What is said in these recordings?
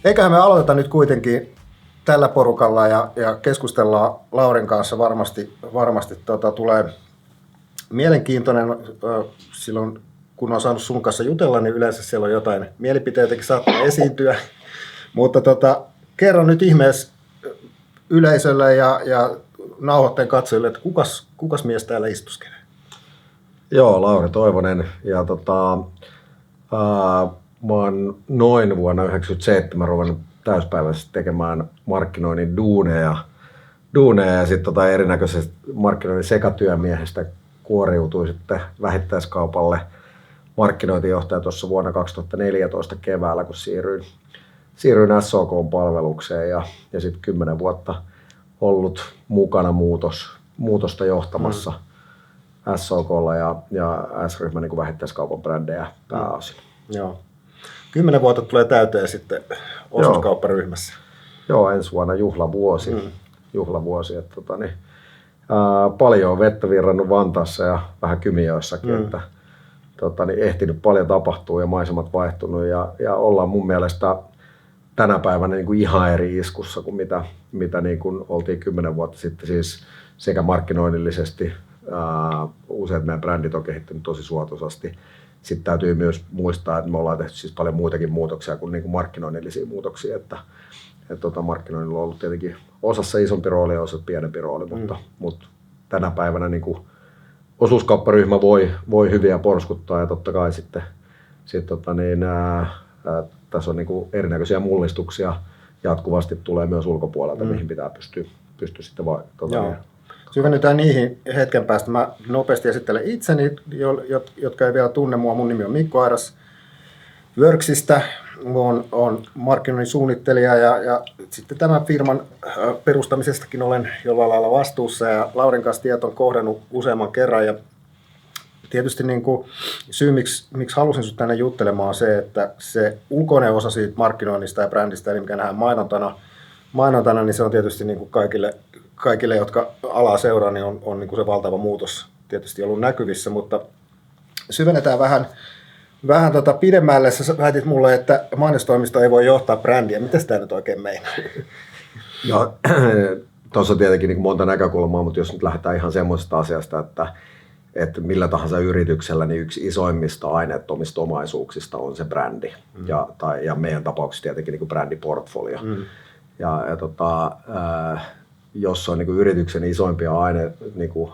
Eiköhän me aloiteta nyt kuitenkin tällä porukalla ja keskustellaan Laurin kanssa. Varmasti tulee mielenkiintoinen. Silloin kun on saanut sun kanssa jutella, niin yleensä siellä on jotain mielipiteitäkin saattaa esiintyä. Mutta kerro nyt ihmeessä yleisölle ja nauhoitteen katsojille, että kukas mies täällä istuskelee? Joo, Lauri Toivonen. Ja mä oon noin vuonna 1997 ruvennut täyspäiväisesti tekemään markkinoinnin duuneja ja sitten erinäköisestä markkinoinnin sekatyömiehestä kuoriutui sitten vähittäiskaupalle markkinointijohtaja tuossa vuonna 2014 keväällä, kun siirryin SOK-palvelukseen ja sitten 10 vuotta ollut mukana muutosta johtamassa SOK:lla ja S-ryhmän niin vähittäiskaupan brändejä pääosin. Joo. 10 vuotta tulee täyteen sitten osuuskaupparyhmässä. Joo, ensi vuonna juhlavuosi. Että paljon on vettä virrannut Vantaassa ja vähän Kymijoissakin, että ehtinyt paljon tapahtuu ja maisemat vaihtunut ja ollaan mun mielestä tänä päivänä niin kuin ihan eri iskussa kuin mitä niin kuin oltiin 10 vuotta sitten, siis sekä markkinoinnillisesti useat meidän brändit on kehittynyt tosi suotuisasti. Sitten täytyy myös muistaa, että me ollaan tehty siis paljon muitakin muutoksia kuin niinku markkinoinnillisia muutoksia, että markkinoinnilla on ollut tietenkin osassa isompi rooli ja osassa pienempi rooli, mutta tänä päivänä niinku osuuskaupparyhmä voi hyviä porskuttaa ja totta kai sitten tässä on niinku erinäköisiä mullistuksia jatkuvasti tulee myös ulkopuolelta, mihin pitää pystyä sitten syvennytään niihin hetken päästä. Mä nopeasti esittelen itseni, jotka ei vielä tunne mua. Mun nimi on Mikko Airas Worksista. Olen markkinoinnin suunnittelija ja sitten tämän firman perustamisestakin olen jollain lailla vastuussa. Ja Laurin kanssa tieto on kohdannut useamman kerran. Ja tietysti niin kuin syy, miksi halusin sinut tänne juttelemaan, on se, että se ulkoinen osa siitä markkinoinnista ja brändistä, eli mikä nähdään mainontana, niin se on tietysti niin kuin kaikille, jotka alaa seuraa, niin on niin kuin se valtava muutos tietysti ollut näkyvissä, mutta syvennetään vähän pidemmälle. Sä väitit mulle, että mainostoimisto ei voi johtaa brändiä. Mitä tämä nyt oikein meinaa? No, tuossa on tietenkin niin monta näkökulmaa, mutta jos nyt lähdetään ihan semmoisesta asiasta, että millä tahansa yrityksellä niin yksi isoimmista aineettomista omaisuuksista on se brändi. Ja meidän tapauksessa tietenkin niin kuin brändiportfolio. Jos on niin kuin yrityksen isoimpia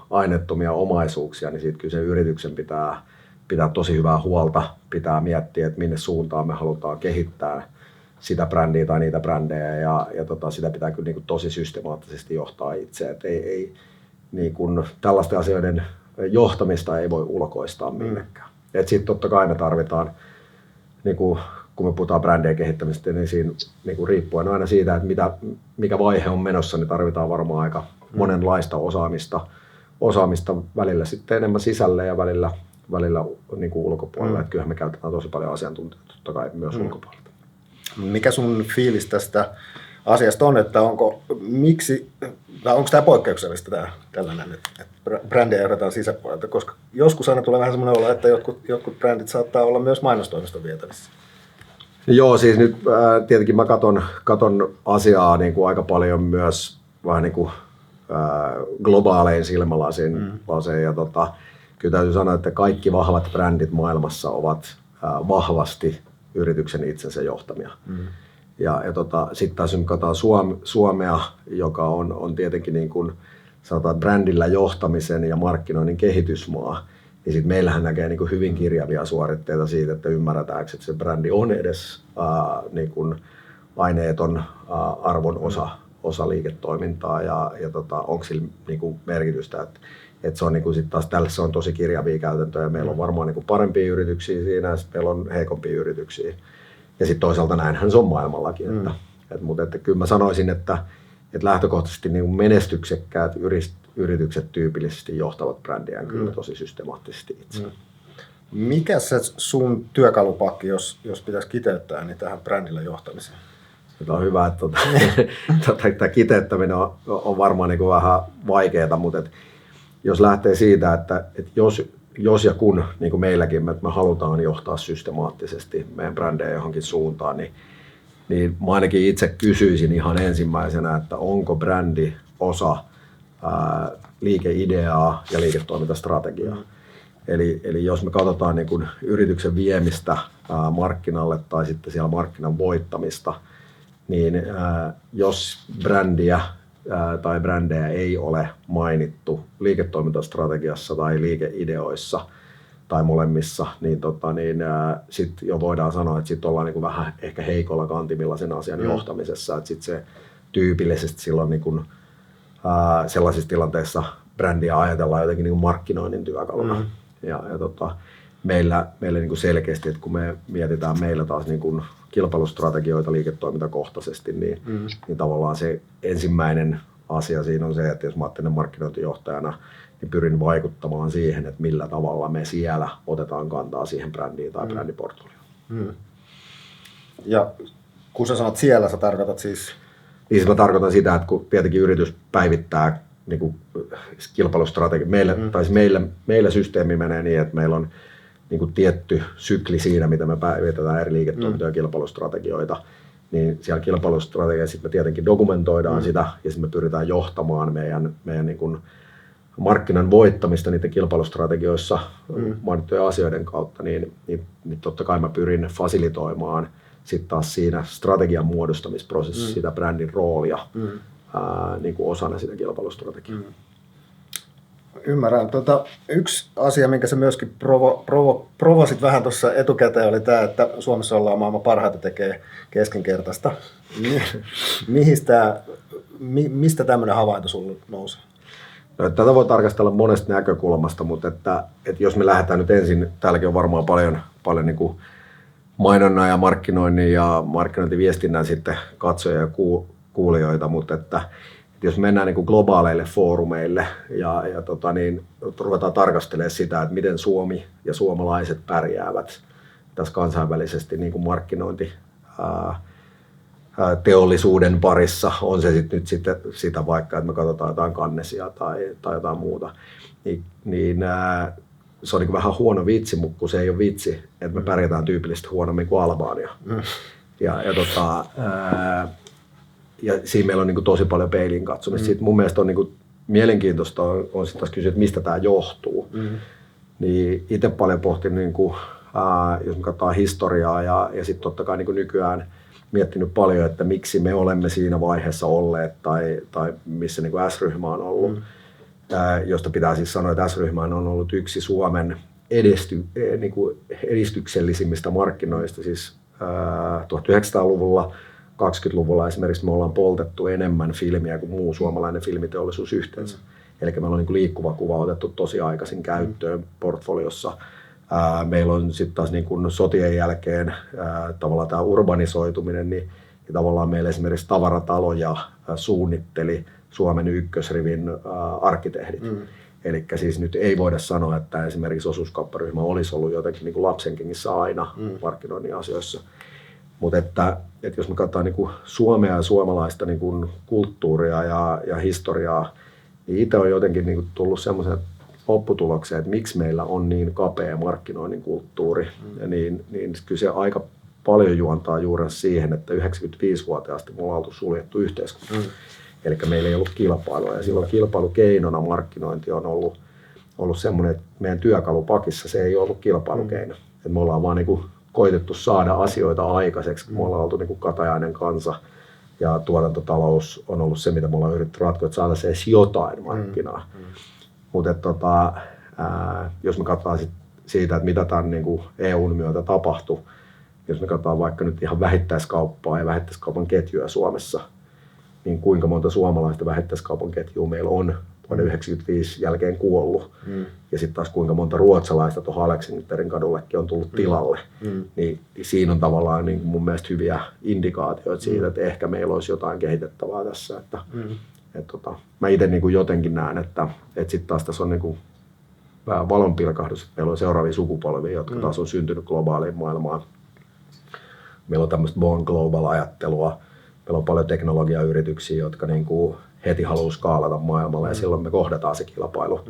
aineettomia omaisuuksia, niin siitä kyllä sen yrityksen pitää tosi hyvää huolta, pitää miettiä, että minne suuntaan me halutaan kehittää sitä brändiä tai niitä brändejä ja sitä pitää kyllä niin kuin tosi systemaattisesti johtaa itse. Et ei niin kuin tällaisten asioiden johtamista ei voi ulkoistaa minnekään. Sitten totta kai me tarvitaan, niin kuin, kun me puhutaan brändien kehittämistä, niin siinä niin kuin riippuen aina siitä, että mikä vaihe on menossa, niin tarvitaan varmaan aika monenlaista osaamista välillä sitten enemmän sisälle ja välillä niin kuin ulkopuolella. Että kyllähän me käytetään tosi paljon asiantuntijoita totta kai myös ulkopuolelta. Mikä sun fiilis tästä asiasta on, että onko tämä poikkeuksellista tällainen, että brändejä johdetaan sisäpuolelta, koska joskus aina tulee vähän semmoinen olo, että jotkut brändit saattaa olla myös mainostoimiston vietävissä. Joo, siis nyt tietenkin mä katon asiaa niin kuin aika paljon myös vähän niin kuin globaalein silmälasin ja kyllä täytyy sanoa, että kaikki vahvat brändit maailmassa ovat vahvasti yrityksen itsensä johtamia. Ja sitten taas kun katsotaan Suomea, joka on tietenkin niin kuin sanotaan brändillä johtamisen ja markkinoinnin kehitysmaa, niin sitten meillähän näkee niin kuin hyvin kirjavia suoritteita siitä, että ymmärretäänkö, että se brändi on edes niin kuin aineeton arvon osa liiketoimintaa ja onko sillä niin kuin merkitystä. Että se on niin kuin sit taas tällä se on tosi kirjavia käytäntöjä. Meillä on varmaan niin kuin parempia yrityksiä siinä ja sitten meillä on heikompia yrityksiä. Ja sitten toisaalta näinhän se on maailmallakin. Mutta kyllä mä sanoisin, että lähtökohtaisesti niin kuin menestyksekkäät yritykset tyypillisesti johtavat brändiään kyllä tosi systemaattisesti itse. Mikä se sun työkalupakki, jos pitäisi kiteyttää, niin tähän brändillä johtamiseen? Tämä on hyvä, että tämä kiteyttäminen on varmaan niin kuin vähän vaikeaa, mutta jos lähtee siitä, että jos ja kun niin kuin meilläkin, että me halutaan johtaa systemaattisesti meidän brändejä johonkin suuntaan, niin niin mä ainakin itse kysyisin ihan ensimmäisenä, että onko brändi osa liikeideaa ja liiketoimintastrategiaa. Eli jos me katsotaan niin kuin yrityksen viemistä markkinalle tai sitten siellä markkinan voittamista, niin jos brändiä tai brändejä ei ole mainittu liiketoimintastrategiassa tai liikeideoissa tai molemmissa, niin, sitten jo voidaan sanoa, että sitten ollaan niin kuin vähän ehkä heikolla kantimilla sen asian johtamisessa. Että sitten se tyypillisesti silloin niin kuin, sellaisissa tilanteissa brändiä ajatellaan jotenkin niin kuin markkinoinnin työkaluna. Meillä niin kuin selkeästi, että kun me mietitään meillä taas niin kuin kilpailustrategioita liiketoimintakohtaisesti, niin tavallaan se ensimmäinen asia siinä on se, että jos mä ajattelen markkinointijohtajana, niin pyrin vaikuttamaan siihen, että millä tavalla me siellä otetaan kantaa siihen brändiin tai brändiportfolioon. Ja kun sä sanot siellä, sä tarkoitat siis? Niin mä tarkoitan sitä, että kun tietenkin yritys päivittää niin kuin kilpailustrategia, meillä systeemi menee niin, että meillä on niin kuin tietty sykli siinä, mitä me päivitetään eri liiketoimintoja ja kilpailustrategioita, niin siellä kilpailustrategiassa me tietenkin dokumentoidaan sitä ja sitten me pyritään johtamaan meidän niin kuin markkinan voittamista niiden kilpailustrategioissa mainittujen asioiden kautta, niin totta kai mä pyrin fasilitoimaan sitten taas siinä strategian muodostamisprosessissa sitä brändin roolia niin kuin osana sitä kilpailustrategiaa. Ymmärrän. Yksi asia, minkä sä myöskin provosit vähän tuossa etukäteen, oli tämä, että Suomessa ollaan maailman parhaita tekee keskinkertaista. Mistä tämmöinen havainto sulle nousee? No, tätä voi tarkastella monesta näkökulmasta, mutta että jos me lähdetään nyt ensin, täälläkin on varmaan paljon niin kuin mainonnan ja markkinoinnin ja markkinointiviestinnän sitten katsojia ja kuulijoita, mutta että jos mennään niin kuin globaaleille foorumeille ja ruvetaan tarkastelemaan sitä, että miten Suomi ja suomalaiset pärjäävät tässä kansainvälisesti niin kuin markkinointi teollisuuden parissa, on se nyt sitten sitä vaikka, että me katsotaan jotain Cannesia tai jotain muuta, niin se on niin kuin vähän huono vitsi, mutta kun se ei ole vitsi, että me pärjätään tyypillisesti huonommin kuin Albania. Ja siinä meillä on niin kuin tosi paljon peiliin katsomista. Sitten mun mielestä on niin kuin mielenkiintoista on sitten taas kysyä, että mistä tämä johtuu. Niin itse paljon pohtin, niin kuin, jos me katsotaan historiaa ja sitten totta kai niin kuin nykyään miettinyt paljon, että miksi me olemme siinä vaiheessa olleet tai missä niin kuin S-ryhmä on ollut. Josta pitää siis sanoa, että S-ryhmä on ollut yksi Suomen niin kuin edistyksellisimmistä markkinoista. Siis 1900-luvulla 20-luvulla esimerkiksi me ollaan poltettu enemmän filmiä kuin muu suomalainen filmiteollisuus yhteensä. Eli meillä on niin kuin liikkuva kuva otettu tosi aikaisin käyttöön portfoliossa. Meillä on sitten taas niin kuin sotien jälkeen tavallaan tämä urbanisoituminen, niin tavallaan meillä esimerkiksi tavarataloja suunnitteli Suomen ykkösrivin arkkitehdit. Eli siis nyt ei voida sanoa, että esimerkiksi osuuskaupparyhmä olisi ollut jotenkin niin kuin lapsenkengissä aina markkinoinnin asioissa. Mutta että jos me katsotaan niin kuin Suomea ja suomalaista niin kuin kulttuuria ja historiaa, niin itse on jotenkin niin kuin tullut semmoisen lopputulokseen, että miksi meillä on niin kapea markkinoinnin kulttuuri. Ja niin kyllä se aika paljon juontaa juuri siihen, että 95-vuotiaasti me ollaan oltu suljettu yhteiskunta. Eli meillä ei ollut kilpailua ja silloin kilpailukeinona markkinointi on ollut semmoinen, että meidän työkalupakissa se ei ollut kilpailukeino. Että me ollaan vaan niin kuin koitettu saada asioita aikaiseksi, kun me ollaan oltu niin kuin katajainen kansa ja tuotantotalous on ollut se, mitä me ollaan yritetty ratkoa, että saada se edes jotain markkinaa. Mutta jos me katsotaan siitä, että mitä tämän niin kuin EUn myötä tapahtui, jos me katsotaan vaikka nyt ihan vähittäiskauppaa ja vähittäiskaupan ketjuja Suomessa, niin kuinka monta suomalaista vähittäiskaupan ketjua meillä on vuoden 1995 jälkeen kuollut. Ja sitten taas kuinka monta ruotsalaista tuohon Aleksinterin kadullekin on tullut tilalle. Niin siinä on tavallaan niin mun mielestä hyviä indikaatioita siitä, että ehkä meillä olisi jotain kehitettävää tässä. Mä itse niin jotenkin näen, että sitten taas tässä on niin vähän valonpilkahdus, että meillä on seuraavia sukupolvia, jotka taas on syntynyt globaaliin maailmaan. Meillä on tämmöistä born global-ajattelua. Meillä on paljon teknologiayrityksiä, jotka niin kuin heti haluaa skaalata maailmalla ja silloin me kohdataan se kilpailu.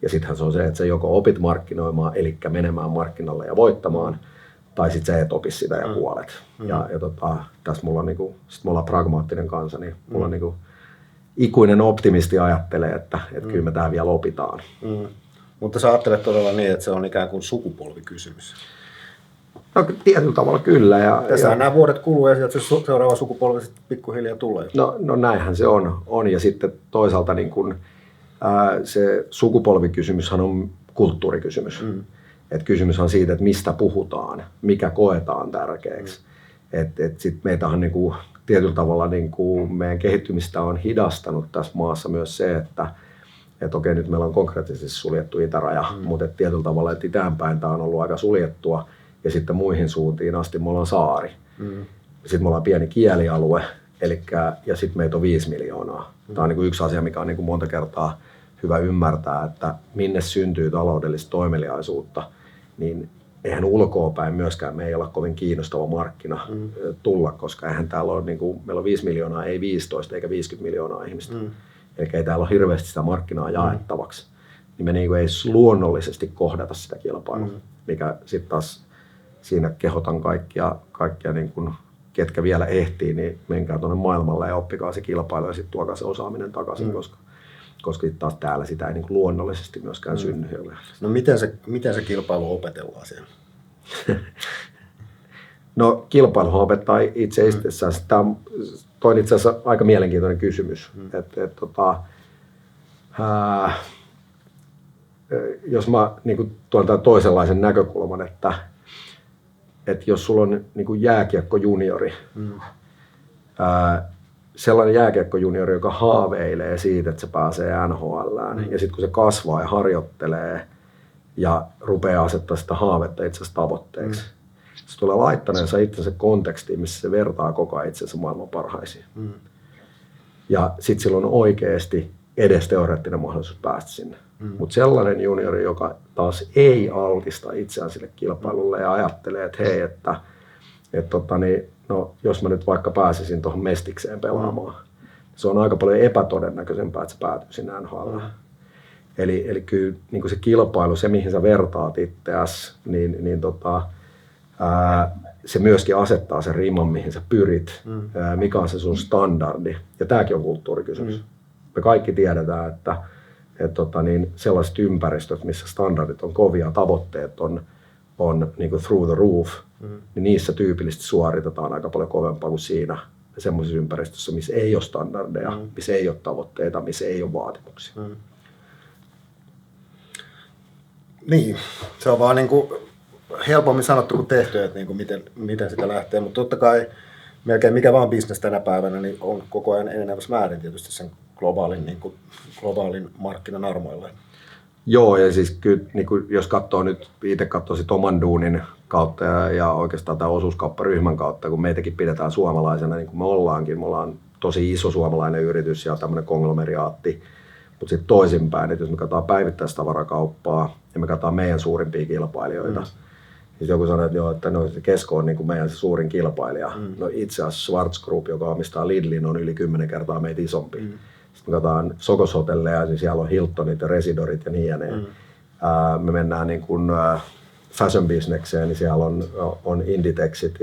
Ja sittenhän se on se, että sä joko opit markkinoimaan, eli menemään markkinalle ja voittamaan, tai sitten sä et opi sitä ja kuolet. Ja tässä mulla on niinku, sit me ollaan pragmaattinen kansa, niin mulla on niinku, ikuinen optimisti ajattelee, että kyllä me tää vielä opitaan. Mutta sä ajattelet todella niin, että se on ikään kuin sukupolvikysymys. No tietyllä tavalla kyllä. Tässä nämä vuodet kuluu ja sieltä se seuraava sukupolvi sitten pikkuhiljaa tulee. No näinhän se on. Ja sitten toisaalta niin kun, se sukupolvikysymyshän on kulttuurikysymys. Et kysymys on siitä, että mistä puhutaan, mikä koetaan tärkeäksi. Sitten meitähän niin kuin, tietyllä tavalla niin kuin meidän kehittymistä on hidastanut tässä maassa myös se, että okei, nyt meillä on konkreettisesti suljettu itäraja, mutta tietyllä tavalla, että itäänpäin tämä on ollut aika suljettua ja sitten muihin suuntiin asti me ollaan saari. Sitten me ollaan pieni kielialue, ja sitten meitä on 5 miljoonaa. Tämä on niin kuin yksi asia, mikä on niin kuin monta kertaa hyvä ymmärtää, että minne syntyy taloudellista toimeliaisuutta, niin eihän ulkoapäin myöskään me ei olla kovin kiinnostava markkina tulla, koska eihän täällä ole, niin kuin, meillä on 5 miljoonaa, ei 15 eikä 50 miljoonaa ihmistä. Eli ei täällä ole hirveästi sitä markkinaa jaettavaksi. Niin me niin kuin ei luonnollisesti kohdata sitä kilpailua, mikä sitten taas siinä kehotan kaikkia niin kuin, ketkä vielä ehtii, niin menkää tuonne maailmalle ja oppikaa se kilpailu ja sitten tuokaa se osaaminen takaisin, koska taas täällä sitä ei niin kuin luonnollisesti myöskään synny. No miten se kilpailu opetellaan siellä? No kilpailuhan opettaa itse itsessään. Tämä on itse asiassa aika mielenkiintoinen kysymys. Jos mä niin kuin tuon tämän toisenlaisen näkökulman, että jos sulla on niin kuin jääkiekkojuniori, sellainen jääkiekkojuniori, joka haaveilee siitä, että se pääsee NHL:ään, ja sitten kun se kasvaa ja harjoittelee ja rupeaa asettaa sitä haavetta itse asiassa tavoitteeksi, se tulee laittaneensa itsensä kontekstiin, missä se vertaa koko ajan itsensä maailman parhaisiin. Ja sitten sillä on oikeasti edes teoreettinen mahdollisuus päästä sinne. Mutta sellainen juniori, joka taas ei altista itseään sille kilpailulle ja ajattelee, että hei, no, jos mä nyt vaikka pääsisin tuohon Mestikseen pelaamaan, se on aika paljon epätodennäköisempää, että se päätyy sinne NHL. Eli kyllä niin se kilpailu, se mihin sä vertaat itseäsi, se myöskin asettaa sen riman, mihin sä pyrit, mikä on se sun standardi. Ja tämäkin on kulttuurikysymys. Me kaikki tiedetään, että sellaiset ympäristöt, missä standardit on kovia, tavoitteet on niin kuin through the roof, niin niissä tyypillisesti suoritetaan aika paljon kovempaa kuin siinä semmoisessa ympäristössä, missä ei ole standardeja, missä ei ole tavoitteita, missä ei ole vaatimuksia. Niin, se on vaan niin kuin helpommin sanottu kuin tehty, että niin kuin miten sitä lähtee, mutta totta kai melkein mikä vaan business tänä päivänä niin on koko ajan enenevässä määrin tietysti sen globaalin markkinan armoilla. Joo, ja siis kyllä, niin kuin jos katsoo nyt, itse katsoo sit oman duunin kautta ja oikeastaan tämän osuuskaupparyhmän kautta, kun meitäkin pidetään suomalaisena, niin kuin me ollaankin. Me ollaan tosi iso suomalainen yritys ja tämmöinen konglomeriaatti. Mutta sitten toisinpäin, että jos me katsotaan päivittäistavarakauppaa ja me katsotaan meidän suurimpia kilpailijoita, niin joku sanoo, että, joo, että no, se Kesko on niin kuin meidän se suurin kilpailija. No itse asiassa Schwarz Group, joka omistaa Lidlin, on yli 10 kertaa meitä isompi. Sitten me katsotaan Sokos Hotelleja, niin siellä on Hiltonit ja Residorit ja niin ja ne. Me mennään niin kuin fashion businekseen, niin siellä on Inditexit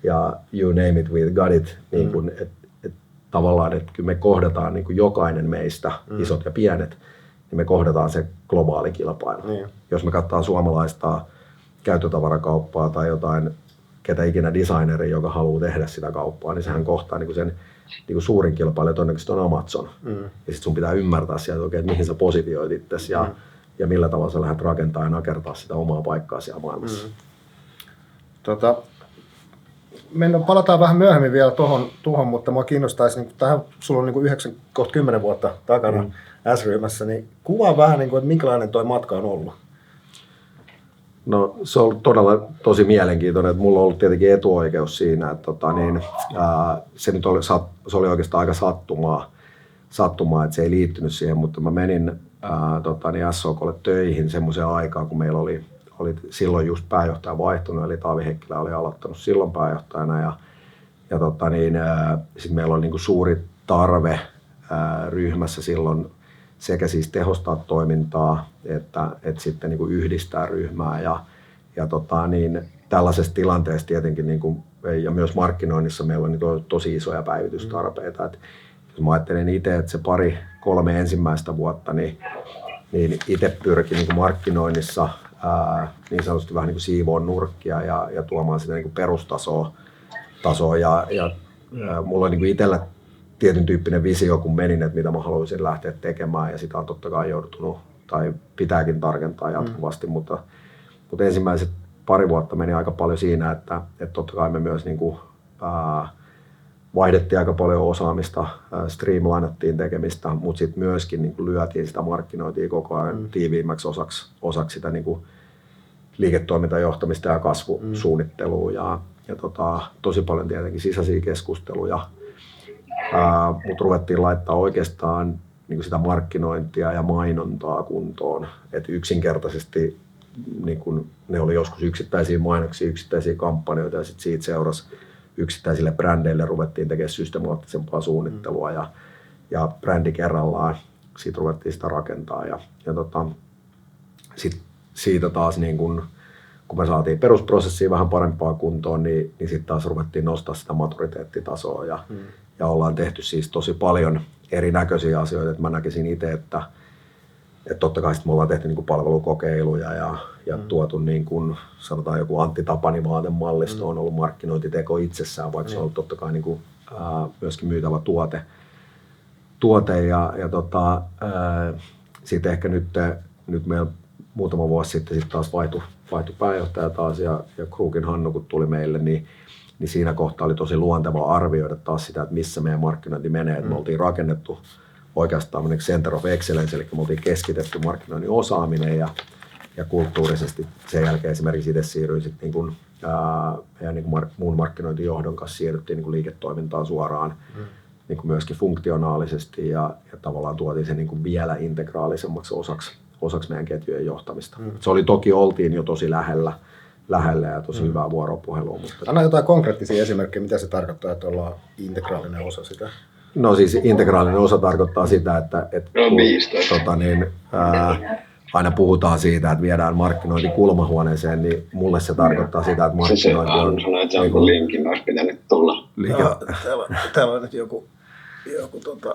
ja you name it, we got it. Niin kuin, tavallaan, että kyllä me kohdataan niin kuin jokainen meistä, isot ja pienet, niin me kohdataan se globaali kilpailu. Jos me katsotaan suomalaista käyttötavarakauppaa tai jotain, ketä ikinä designeri, joka haluaa tehdä sitä kauppaa, niin sehän kohtaa niin kuin sen niin kuin suurin kilpailija todennäköisesti on Amazon. Ja sitten sun pitää ymmärtää sieltä oikein, että mihin sä positioit itsesi ja millä tavalla sä lähdet rakentamaan ja nakertaa sitä omaa paikkaa siellä maailmassa. Palataan vähän myöhemmin vielä tuohon, mutta mua kiinnostaisi, niin tähän sulla on niin 10 vuotta takana S-ryhmässä, niin kuvaa vähän, niin kuin, että minkälainen toi matka on ollut. No se on ollut todella tosi mielenkiintoinen, että mulla on ollut tietenkin etuoikeus siinä, että se nyt oli, se oli oikeastaan aika sattumaa, että se ei liittynyt siihen, mutta mä menin SOK:lle töihin semmoiseen aikaan, kun meillä oli silloin just pääjohtaja vaihtunut, eli Taavi Heikkilä oli aloittanut silloin pääjohtajana ja sitten meillä oli niinku suuri tarve ryhmässä silloin sekä siis tehostaa toimintaa että sitten niinku yhdistää ryhmää ja tällaisessa tilanteessa tietenkin, niin kuin, ja myös markkinoinnissa meillä on niin tosi isoja päivitystarpeita. Et jos mä ajattelen itse, että se 2-3 ensimmäistä vuotta, niin itse pyrki niin kuin markkinoinnissa niin sanotusti vähän niin kuin siivoon nurkkia ja tuomaan sitä niin kuin perustasoa. Mulla on niin kuin itsellä tietyn tyyppinen visio, kun menin, että mitä mä haluaisin lähteä tekemään, ja sitä on totta kai joutunut tai pitääkin tarkentaa jatkuvasti, mutta ensimmäiset 2 vuotta meni aika paljon siinä, että totta kai me myös niin kuin, vaihdettiin aika paljon osaamista, streamlinattiin tekemistä, mutta sitten myöskin niin kuin lyötiin sitä markkinointia koko ajan tiiviimmäksi osaksi sitä niin kuin liiketoimintajohtamista ja kasvusuunnittelua ja tosi paljon tietenkin sisäisiä keskusteluja, mutta ruvettiin laittaa oikeastaan niin kuin sitä markkinointia ja mainontaa kuntoon, että yksinkertaisesti niin kuin ne oli joskus yksittäisiä mainoksia, yksittäisiä kampanjoita ja sitten siitä seurasi yksittäisille brändeille ruvettiin tekemään systemaattisempaa suunnittelua ja brändi kerrallaan, siitä ruvettiin sitä rakentaa ja siitä taas niin kun me saatiin perusprosessia vähän parempaa kuntoon, niin sitten taas ruvettiin nostaa sitä maturiteettitasoa ja ollaan tehty siis tosi paljon erinäköisiä asioita, että mä näkisin itse, että totta kai me ollaan tehty niin kuin palvelukokeiluja ja tuotu niin kuin, sanotaan joku Antti Tapani vaatemallisto on ollut markkinointiteko itsessään, vaikka se on ollut totta kai niin kuin, myöskin myytävä tuote ja sitten ehkä nyt meillä muutama vuosi sitten taas vaihtui pääjohtaja taas ja Kruukin Hannu kun tuli meille, niin siinä kohtaa oli tosi luontevaa arvioida taas sitä, että missä meidän markkinointi menee, että me oltiin rakennettu oikeastaan Center of Excellence, eli me oltiin keskitetty markkinoinnin osaaminen ja kulttuurisesti sen jälkeen esimerkiksi itse siirryin sitten niin kuin, ja niin kuin muun markkinointijohdon kanssa siirryttiin niin kuin liiketoimintaan suoraan niin kuin myöskin funktionaalisesti ja tavallaan tuotiin se niin kuin vielä integraalisemmaksi osaksi meidän ketjujen johtamista. Se oli oltiin jo tosi lähellä ja tosi hyvää vuoropuhelua. Mutta anna jotain konkreettisia esimerkkejä, mitä se tarkoittaa, että ollaan integraalinen osa sitä? No siis integraalinen osa tarkoittaa sitä, että aina puhutaan siitä, että viedään markkinointi kulmahuoneeseen, niin mulle se tarkoittaa sitä, että markkinointi on... Sanoin, että jonkun linkin olisi pitänyt tulla. Täällä on nyt joku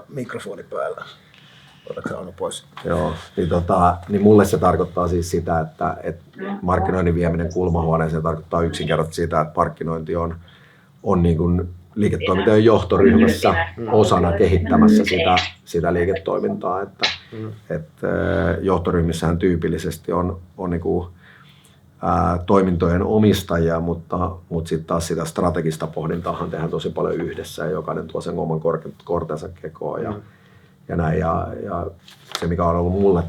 mikrofoni päällä. Otatko sä Anu pois? Joo, niin mulle se tarkoittaa siis sitä, että markkinoinnin vieminen kulmahuoneeseen tarkoittaa yksinkertaisesti sitä, että markkinointi on niin kuin liiketoimintojen johtoryhmässä osana kehittämässä sitä liiketoimintaa, että johtoryhmissähän tyypillisesti on niin kuin, toimintojen omistajia, mutta sitten taas sitä strategista pohdintaahan tehdään tosi paljon yhdessä ja jokainen tuo sen oman kortensa kekoon ja näin. Ja se, mikä on ollut mulle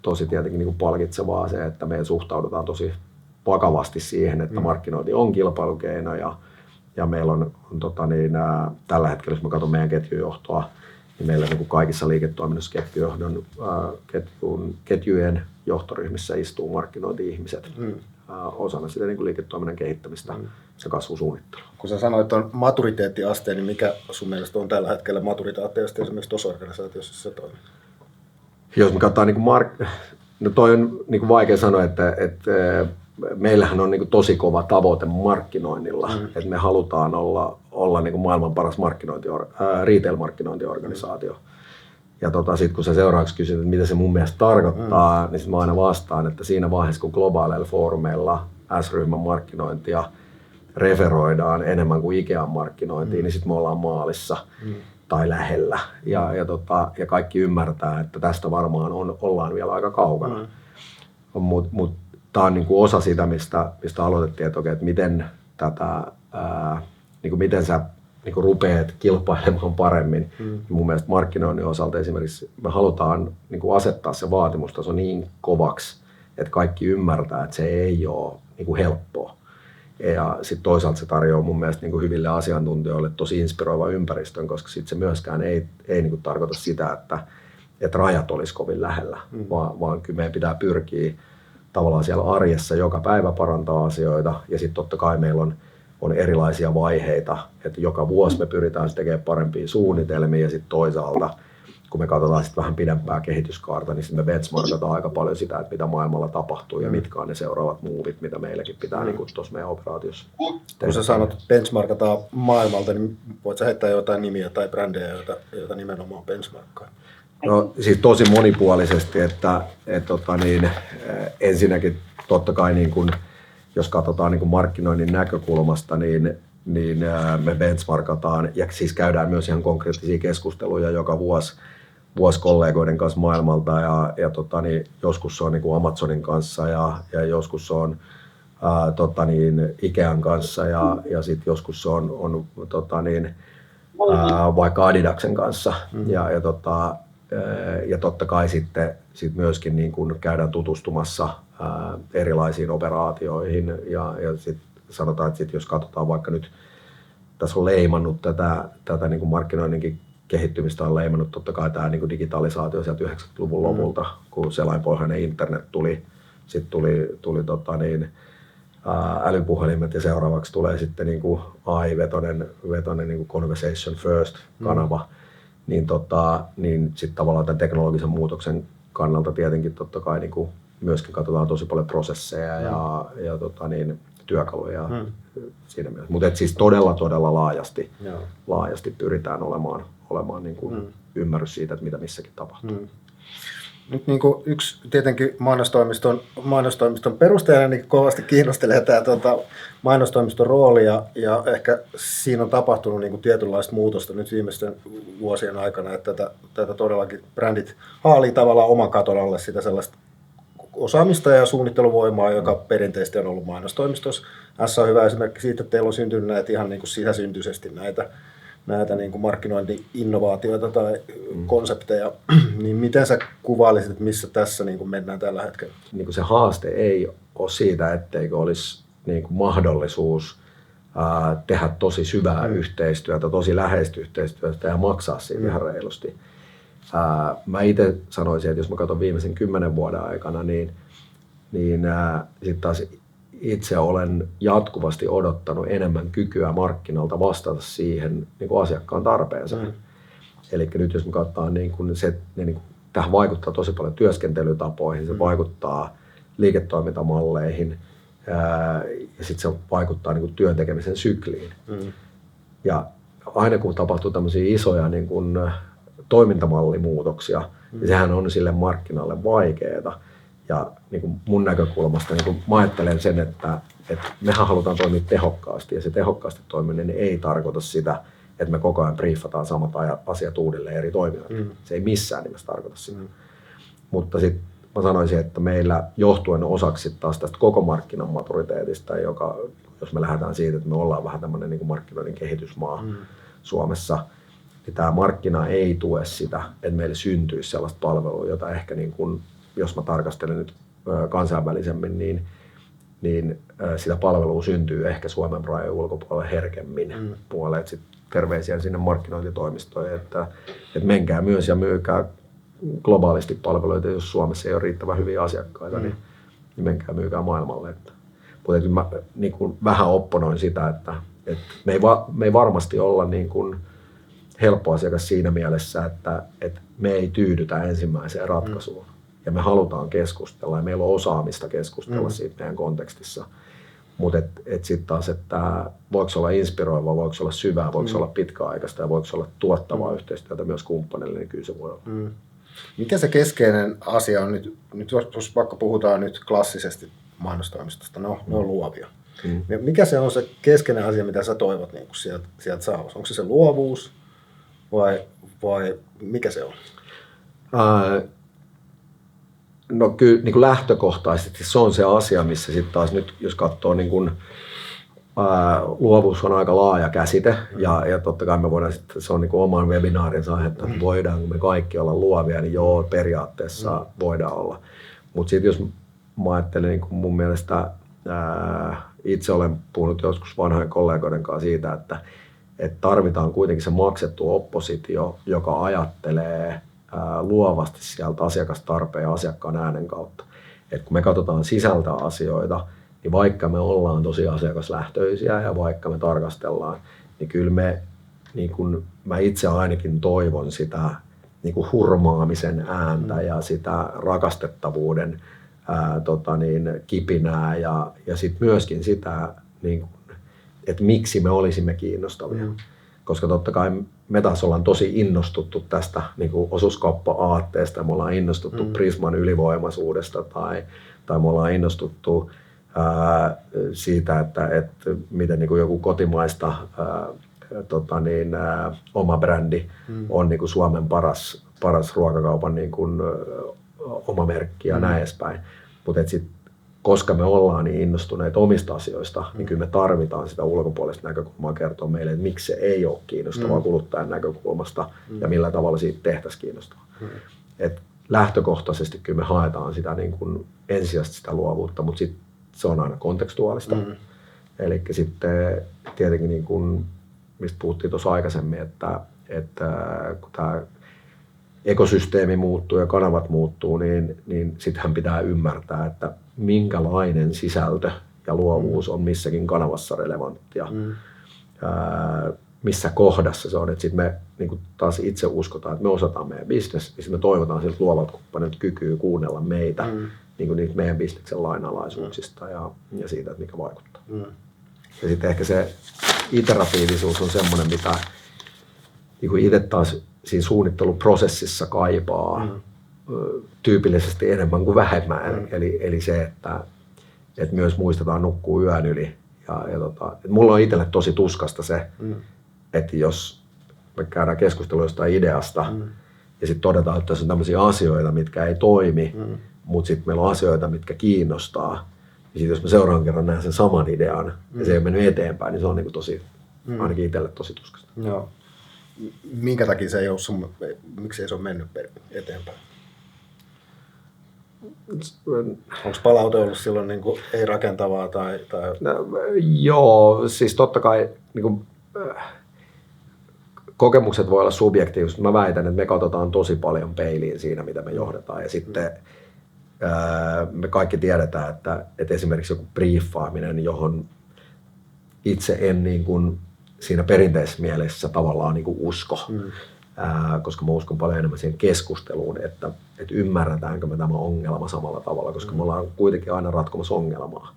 tosi tietenkin niin kuin palkitsevaa, se, että me suhtaudutaan tosi vakavasti siihen, että markkinointi on kilpailukeino ja meillä on tällä hetkellä, jos mä katson meidän ketjujohtoa, niin meillä niin kuin kaikissa liiketoiminnassa ketjujen johtoryhmissä istuu markkinointi-ihmiset osana sitä niin kuin liiketoiminnan kehittämistä ja kasvusuunnittelua. Kun sä sanoit tuon maturiteettiasteen, niin mikä sun mielestä on tällä hetkellä maturiteettiaste esimerkiksi tuossa organisaatiossa, jossa sä toimit? Jos me katsotaan, no toi on niin kuin vaikea sanoa, että meillähän on niin kuin tosi kova tavoite markkinoinnilla, että me halutaan olla niin kuin maailman paras retail-markkinointiorganisaatio. Ja sitten kun sä seuraavaksi kysyt, että mitä se mun mielestä tarkoittaa, niin sitten mä aina vastaan, että siinä vaiheessa kun globaaleilla foorumeilla S-ryhmän markkinointia referoidaan enemmän kuin Ikean markkinointiin, niin sitten me ollaan maalissa tai lähellä. Ja kaikki ymmärtää, että tästä varmaan ollaan vielä aika kaukana. Mut tämä on niinku osa sitä, mistä aloitettiin, että miten miten sä niinku rupeat kilpailemaan paremmin. Mun mielestä markkinoinnin osalta esimerkiksi me halutaan niinku asettaa se vaatimustaso niin kovaksi, että kaikki ymmärtää, että se ei ole niinku helppoa. Ja sitten toisaalta se tarjoaa mun mielestä niinku hyville asiantuntijoille tosi inspiroivan ympäristön, koska sit se myöskään ei niinku tarkoita sitä, että rajat olisi kovin lähellä, vaan kyllä meidän pitää pyrkiä tavallaan siellä arjessa joka päivä parantaa asioita ja sitten totta kai meillä on erilaisia vaiheita, että joka vuosi me pyritään tekemään parempia suunnitelmia ja sitten toisaalta kun me katsotaan sitten vähän pidempää kehityskaarta, niin sitten me benchmarkataan aika paljon sitä, että mitä maailmalla tapahtuu ja mitkä on ne seuraavat muuvit, mitä meilläkin pitää niin tuossa meidän operaatiossa tehdä. Kun sä sanot, että benchmarkataan maailmalta, niin voit sä heittää jotain nimiä tai brändejä, joita nimenomaan benchmarkkaa? No siis tosi monipuolisesti, että ensinnäkin totta kai niin kun, jos katsotaan niin kun markkinoinnin näkökulmasta, niin me benchmarkataan ja siis käydään myös ihan konkreettisia keskusteluja joka vuosi kollegoiden kanssa maailmalta ja joskus se on niin kuin Amazonin kanssa ja joskus se on Ikean kanssa ja sitten joskus se on vaikka Adidaksen kanssa ja totta kai sitten myöskin niin kuin käydään tutustumassa erilaisiin operaatioihin ja sitten sanotaan, että sit jos katsotaan vaikka nyt tässä on leimannut tätä niin kuin markkinoinninkin kehittymistä on leimannut totta kai tämä niin kuin digitalisaatio sieltä 90-luvun lopulta, kun selainpohjainen internet tuli, sitten tuli älypuhelimet ja seuraavaksi tulee sitten niin kuin AI-vetoinen niin kuin conversation first kanava, niin sitten tavallaan tämän teknologisen muutoksen kannalta tietenkin totta kai niin kuin myöskin katsotaan tosi paljon prosesseja ja työkaluja siinä mielessä. Mutta siis todella laajasti pyritään olemaan niin kuin ymmärrys siitä, että mitä missäkin tapahtuu. Nyt niin kuin yksi tietenkin mainostoimiston perustajana niin kovasti kiinnostelee tämä mainostoimiston rooli ja ehkä siinä on tapahtunut niin kuin tietynlaista muutosta nyt viimeisten vuosien aikana, että tätä todellakin brändit haalii tavallaan oman katon alle sitä sellaista osaamista ja suunnitteluvoimaa, joka perinteisesti on ollut mainostoimistossa. Tässä on hyvä esimerkki siitä, että teillä on syntynyt näitä ihan niin kuin sisäsyntyisesti näitä niin kuin markkinointi-innovaatioita tai konsepteja, niin miten sä kuvailisit, että missä tässä niin kuin mennään tällä hetkellä? Niin kuin se haaste ei ole siitä, etteikö olisi niin kuin mahdollisuus tehdä tosi syvää yhteistyötä, tosi läheistä yhteistyötä ja maksaa siitä ihan reilusti. Mä itse sanoisin, että jos mä katson viimeisen 10 vuoden aikana, niin sitten taas itse olen jatkuvasti odottanut enemmän kykyä markkinalta vastata siihen niin kuin asiakkaan tarpeeseen. Eli nyt jos me katsotaan, niin kun tähän vaikuttaa tosi paljon työskentelytapoihin, se vaikuttaa liiketoimintamalleihin ja sitten se vaikuttaa niin kuin työn tekemisen sykliin. Ja aina kun tapahtuu tämmöisiä isoja niin kuin toimintamallimuutoksia, niin sehän on sille markkinalle vaikeaa. Ja niin kuin mun näkökulmasta niin kuin mä ajattelen sen, että mehän halutaan toimia tehokkaasti ja se tehokkaasti toimiminen ei tarkoita sitä, että me koko ajan briefataan samat asiat uudelleen eri toimijoille. Se ei missään nimessä tarkoita sitä. Mutta sitten mä sanoisin, että meillä johtuen osaksi taas tästä koko markkinan maturiteetista, joka, jos me lähdetään siitä, että me ollaan vähän tämmöinen niin kuin markkinoinnin kehitysmaa Suomessa, niin tämä markkina ei tue sitä, että meille syntyisi sellaista palvelua, jota ehkä niin kuin, jos mä tarkastelen nyt kansainvälisemmin, niin sitä palvelua syntyy ehkä Suomen rajojen ulkopuolelle herkemmin puoleen. Sitten terveisiä sinne markkinointitoimistoihin, että menkää myös ja myykää globaalisti palveluita, jos Suomessa ei ole riittävän hyviä asiakkaita, niin menkää myykää maailmalle. Mutta mä niin kuin vähän opponoin sitä, että me ei varmasti olla niin kuin helppo asiakas siinä mielessä, että me ei tyydytä ensimmäiseen ratkaisuun. Ja me halutaan keskustella ja meillä on osaamista keskustella siitä meidän kontekstissa. Mutta sitten taas, että voiko olla inspiroivaa, voiko olla syvää, voiko olla pitkäaikaista ja voiko olla tuottavaa yhteistyötä myös kumppanille, niin kyllä se voi olla. Mikä se keskeinen asia on nyt jos vaikka puhutaan nyt klassisesti mainostoimistosta, ne on luovia. Mikä se on se keskeinen asia, mitä sä toivot niin sieltä saa? Onko se luovuus vai mikä se on? No kyllä niin kuin lähtökohtaisesti se on se asia, missä sitten taas nyt jos katsoo niin kuin, luovuus on aika laaja käsite ja totta kai me voidaan sitten, se on niin kuin oman webinaarinsa aihe, että voidaanko me kaikki olla luovia, niin joo, periaatteessa voidaan olla. Mutta sitten jos mä ajattelen niin kuin mun mielestä, itse olen puhunut joskus vanhojen kollegoiden kanssa siitä, että tarvitaan kuitenkin se maksettu oppositio, joka ajattelee luovasti sieltä asiakastarpeen ja asiakkaan äänen kautta. Et kun me katsotaan sisältä asioita, niin vaikka me ollaan tosi asiakaslähtöisiä ja vaikka me tarkastellaan, niin kyllä me, niin kun mä itse ainakin toivon sitä, niin kuin hurmaamisen ääntä ja sitä rakastettavuuden kipinää ja sitten myöskin sitä, niin kuin, että miksi me olisimme kiinnostavia. Koska totta kai me taas ollaan tosi innostuttu tästä niin kuin osuuskauppa-aatteesta, me ollaan innostuttu Prisman ylivoimaisuudesta tai me ollaan innostuttu siitä, että miten niin kuin joku kotimaista oma brändi on niin kuin Suomen paras ruokakaupan niin kuin, oma merkki ja näin edespäin. Mutta koska me ollaan niin innostuneita omista asioista, niin kyllä me tarvitaan sitä ulkopuolista näkökulmaa kertoa meille, että miksi se ei ole kiinnostavaa kuluttajan näkökulmasta ja millä tavalla siitä tehtäisiin kiinnostavaa. Et lähtökohtaisesti kyllä me haetaan sitä niin kuin ensisijaisesti sitä luovuutta, mutta sit se on aina kontekstuaalista. Eli sitten tietenkin, niin kuin, mistä puhuttiin tuossa aikaisemmin, että kun tämä ekosysteemi muuttuu ja kanavat muuttuu, niin sittenhän pitää ymmärtää, että minkälainen sisältö ja luovuus on missäkin kanavassa relevanttia. Missä kohdassa se on. Sitten me niin kuin taas itse uskotaan, että me osataan meidän bisnes, ja sitten me toivotaan siltä luovalta kumppanilta kykyä kuunnella meitä niin kuin niitä meidän bisneksen lainalaisuuksista ja siitä, että mikä vaikuttaa. Ja sitten ehkä se iteratiivisuus on semmoinen, mitä niin kuin itse taas siinä suunnitteluprosessissa kaipaa tyypillisesti enemmän kuin vähemmän. Eli se, että myös muistetaan nukkua yön yli. Että mulla on itselle tosi tuskasta se, että jos me käydään keskustelua jostain ideasta ja sitten todetaan, että tässä on tämmöisiä asioita, mitkä ei toimi, mutta sitten meillä on asioita, mitkä kiinnostaa. Ja sitten jos me seuraavan kerran nähdään sen saman idean ja se ei ole mennyt eteenpäin, niin se on niin kuin tosi, ainakin itselle tosi tuskasta. Joo. Minkä takia se ei ole miksi ei se ole mennyt eteenpäin? Onko palaute ollut silloin niin kuin ei rakentavaa tai... No, joo, siis totta kai niin kuin, kokemukset voi olla subjektiivisia. Mä väitän, että me katsotaan tosi paljon peiliin siinä, mitä me johdetaan. Ja sitten me kaikki tiedetään, että esimerkiksi joku briefaaminen, johon itse en niin kuin siinä perinteisessä mielessä tavallaan niin kuin usko. Koska mä uskon paljon enemmän siihen keskusteluun, että ymmärretäänkö me tämä ongelma samalla tavalla, koska me ollaan kuitenkin aina ratkomassa ongelmaa.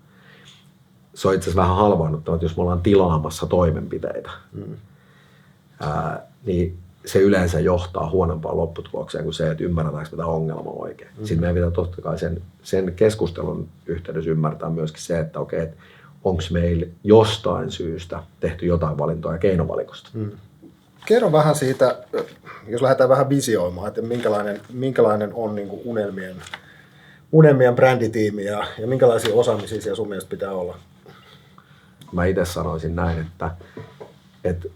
Se on itse asiassa vähän halvaannuttavaa, että jos me ollaan tilaamassa toimenpiteitä, niin se yleensä johtaa huonompaan lopputulokseen kuin se, että ymmärretäänkö me tämä ongelma oikein. Sitten meidän pitää totta kai sen keskustelun yhteydessä ymmärtää myöskin se, että okei, että onko meillä jostain syystä tehty jotain valintoja keinovalikosta. Kerro vähän siitä, jos lähdetään vähän visioimaan, että minkälainen on niin kuin unelmien bränditiimi ja minkälaisia osaamisia siellä sun mielestä pitää olla? Mä itse sanoisin näin, että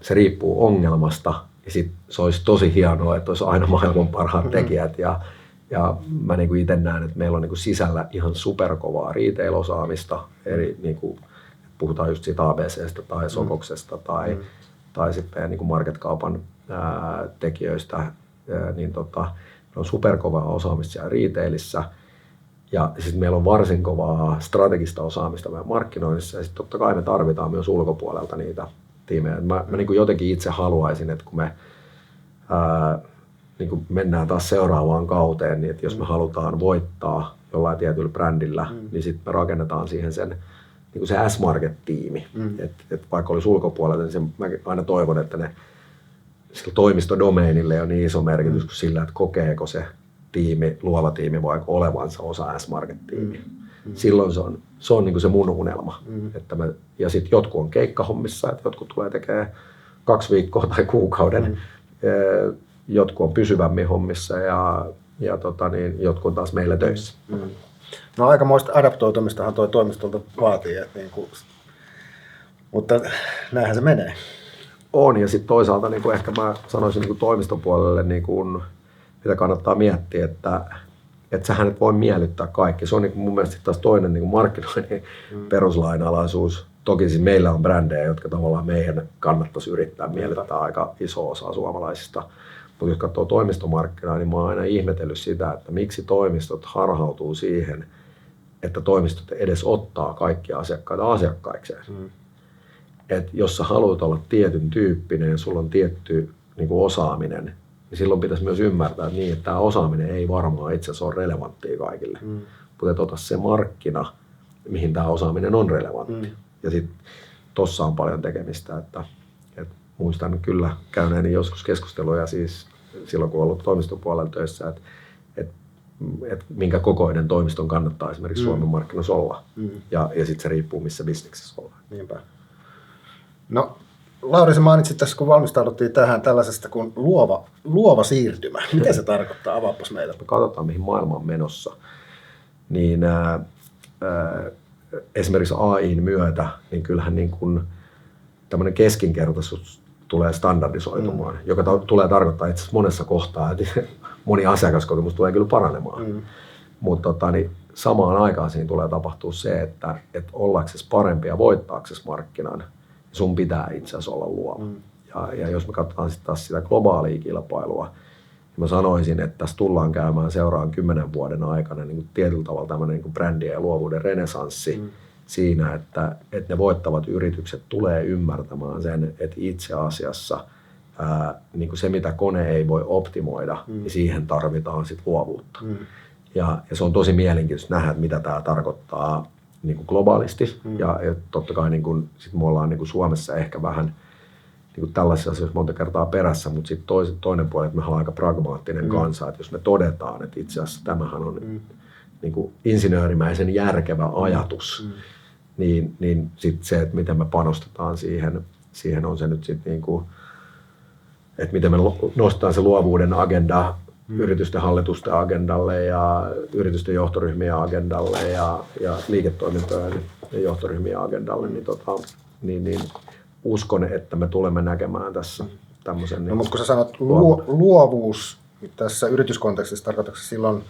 se riippuu ongelmasta ja sit se olisi tosi hienoa, että olisi aina maailman parhaat tekijät ja mä niin kuin itse näen, että meillä on niin kuin sisällä ihan superkovaa retail-osaamista, eri, niin kuin, puhutaan just siitä ABC:stä tai Sokoksesta tai sitten niin kuin marketkaupan tekijöistä, niin on superkovaa osaamista siellä retailissa. Ja sitten meillä on varsin kovaa strategista osaamista meidän markkinoinnissa ja sitten totta kai me tarvitaan myös ulkopuolelta niitä tiimejä. Mä niin kuin jotenkin itse haluaisin, että kun me niin kuin mennään taas seuraavaan kauteen, niin että jos me halutaan voittaa jollain tietyllä brändillä, niin sitten me rakennetaan siihen sen niin kuin se S-Market-tiimi. Et vaikka olisi ulkopuolelta, niin mä aina toivon, että sillä toimistodomeinille on niin iso merkitys kuin sillä, että kokeeko se tiimi, luova tiimi vaikka olevansa osa S-Market-tiimiä. Silloin se on niin kuin se mun unelma. Ja sitten jotkut on keikkahommissa, että jotkut tulee tekemään 2 viikkoa tai kuukauden. Jotkut on pysyvämmin hommissa ja jotkut on taas meillä töissä. No aikamoista adaptoitumistahan toi toimistolta vaatii, että mutta näinhän se menee. On ja sitten toisaalta niin ehkä mä sanoisin niin toimiston puolelle, niin mitä kannattaa miettiä, että sähän et voi miellyttää kaikki. Se on niin mun mielestä taas toinen niin markkinoinnin peruslainalaisuus. Toki siis meillä on brändejä, jotka tavallaan meidän kannattaisi yrittää miellyttää aika iso osa suomalaisista. Mutta jos katsoo toimistomarkkinaa, niin mä oon aina ihmetellyt sitä, että miksi toimistot harhautuu siihen, että toimistot edes ottaa kaikkia asiakkaita asiakkaikseen. Et jos sä haluat olla tietyn tyyppinen ja sulla on tietty niin kuin osaaminen, niin silloin pitäisi myös ymmärtää niin, että tämä osaaminen ei varmaan itse asiassa ole relevanttia kaikille. Mutta et ota se markkina, mihin tämä osaaminen on relevantti. Ja sitten tossa on paljon tekemistä, että muistan kyllä käyneeni joskus keskusteluja siis silloin, kun olen ollut toimistopuolella töissä, että minkä kokoinen toimiston kannattaa esimerkiksi Suomen markkinoissa olla. Ja sitten se riippuu, missä bisneksessä ollaan. Niinpä. No, Lauri, sä mainitsit tässä, kun valmistauduttiin tähän tällaisesta kuin luova siirtymä. Mitä se tarkoittaa? Avaapas meille. Katsotaan, mihin maailma on menossa. Niin esimerkiksi AI:n myötä, niin kyllähän niin kuin tämmöinen keskinkertaisuus tulee standardisoitumaan, joka tulee tarkoittaa itse asiassa monessa kohtaa, että moni asiakaskokemus tulee kyllä paranemaan. Mutta niin samaan aikaan siinä tulee tapahtua se, että ollaksesi parempi ja voittaaksesi markkinan, sun pitää itse asiassa olla luova. Ja jos me katsotaan sitten taas sitä globaalia kilpailua, niin mä sanoisin, että tässä tullaan käymään seuraavan 10 vuoden aikana niin kuin tietyllä tavalla tämmöinen niin kuin brändien ja luovuuden renesanssi siinä, että ne voittavat yritykset tulee ymmärtämään sen, että itse asiassa niin kuin se, mitä kone ei voi optimoida, niin siihen tarvitaan sit luovuutta. Ja se on tosi mielenkiintoista nähdä, että mitä tämä tarkoittaa niin kuin globaalisti. Ja totta kai niin kuin, sit me ollaan niin kuin Suomessa ehkä vähän niin kuin tällaisissa asioissa monta kertaa perässä, mutta sitten toinen puoli, että me ollaan aika pragmaattinen kansa, että jos me todetaan, että itse asiassa tämähän on niin kuin insinöörimäisen järkevä ajatus, niin sitten se, että miten me panostetaan siihen on se nyt sitten niin kuin, että miten me nostetaan se luovuuden agenda yritysten hallitusten agendalle ja yritysten johtoryhmien agendalle ja liiketoimintojen johtoryhmien agendalle, niin uskon, että me tulemme näkemään tässä tämmöisen. No, mutta kun sä sanot luovuus tässä yrityskontekstissa, tarkoitatko silloin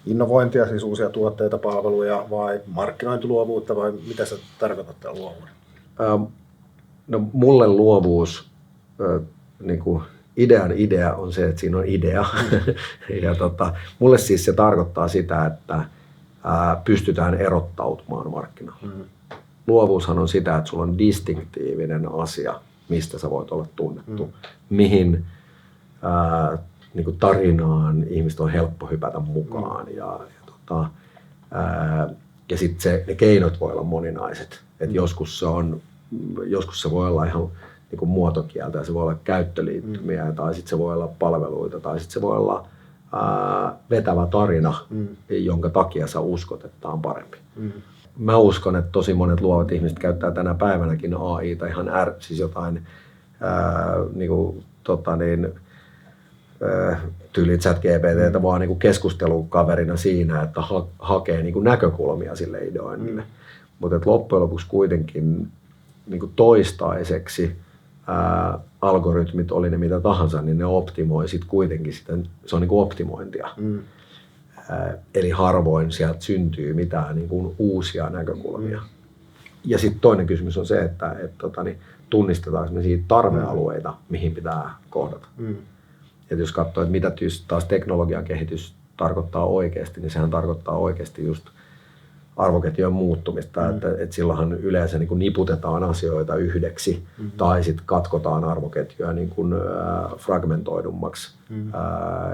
innovointia, siis uusia tuotteita, palveluja vai markkinointiluovuutta vai mitä sä tarkoitat tällä luovuuden? No mulle luovuus, niin kuin idean idea on se, että siinä on idea. Ja mulle siis se tarkoittaa sitä, että pystytään erottautumaan markkinoilla. Luovuushan on sitä, että sulla on distinktiivinen asia, mistä sä voit olla tunnettu, mihin niin kuin tarinaan ihmiset on helppo hypätä mukaan. Ja sitten ne keinot voi olla moninaiset. Et joskus se voi olla ihan niin kuin muotokieltä, ja se voi olla käyttöliittymiä, tai sitten se voi olla palveluita, tai sitten se voi olla vetävä tarina, jonka takia sä uskot, että tämä on parempi. Mä uskon, että tosi monet luovat ihmiset käyttää tänä päivänäkin AI:ta ihan siis jotain tyyli ChatGPT:tä vaan niin kuin keskustelukaverina siinä, että hakee niin kuin näkökulmia sille ideoinnille. Mutta loppujen lopuksi kuitenkin niin kuin toistaiseksi algoritmit, oli ne mitä tahansa, niin ne optimoi sit kuitenkin sitä, se on niin kuin optimointia. Eli harvoin sieltä syntyy mitään niin kuin uusia näkökulmia. Ja sitten toinen kysymys on se, että tunnistetaanko me siitä tarvealueita, mihin pitää kohdata. Ja jos katsoo, että mitä taas teknologian kehitys tarkoittaa oikeasti, niin sehän tarkoittaa oikeasti just arvoketjujen muuttumista, että silloinhan yleensä niin kuin niputetaan asioita yhdeksi tai sitten katkotaan arvoketjuja niin kuin fragmentoidummaksi.